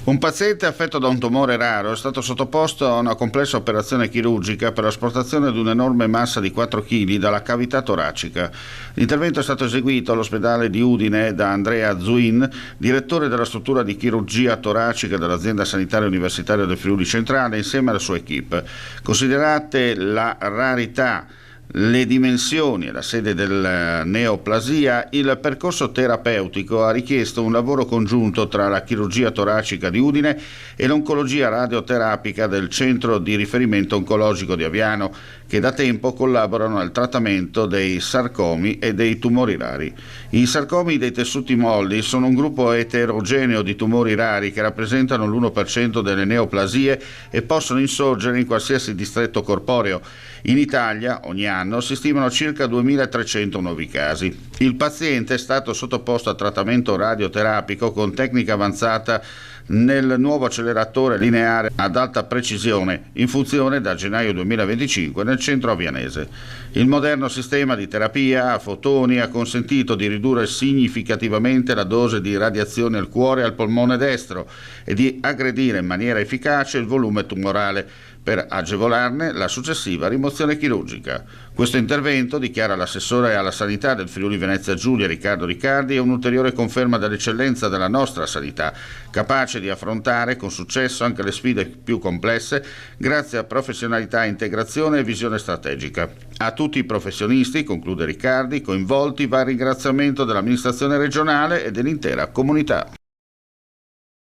Un paziente affetto da un tumore raro è stato sottoposto a una complessa operazione chirurgica per l'asportazione di un'enorme massa di 4 kg dalla cavità toracica. L'intervento è stato eseguito all'ospedale di Udine da Andrea Zuin, direttore della struttura di chirurgia toracica dell'azienda sanitaria universitaria del Friuli Centrale, insieme alla sua equipe. Considerate la rarità, le dimensioni e la sede della neoplasia, il percorso terapeutico ha richiesto un lavoro congiunto tra la chirurgia toracica di Udine e l'oncologia radioterapica del centro di riferimento oncologico di Aviano, che da tempo collaborano al trattamento dei sarcomi e dei tumori rari. I sarcomi dei tessuti molli sono un gruppo eterogeneo di tumori rari che rappresentano l'1% delle neoplasie e possono insorgere in qualsiasi distretto corporeo. In Italia ogni anno si stimano circa 2.300 nuovi casi. Il paziente è stato sottoposto a trattamento radioterapico con tecnica avanzata nel nuovo acceleratore lineare ad alta precisione in funzione da gennaio 2025 nel centro avianese. Il moderno sistema di terapia a fotoni ha consentito di ridurre significativamente la dose di radiazione al cuore e al polmone destro e di aggredire in maniera efficace il volume tumorale per agevolarne la successiva rimozione chirurgica. Questo intervento, dichiara l'assessore alla sanità del Friuli Venezia Giulia Riccardo Riccardi, è un'ulteriore conferma dell'eccellenza della nostra sanità, capace di affrontare con successo anche le sfide più complesse grazie a professionalità, integrazione e visione strategica. A tutti i professionisti, conclude Riccardi, coinvolti va il ringraziamento dell'amministrazione regionale e dell'intera comunità.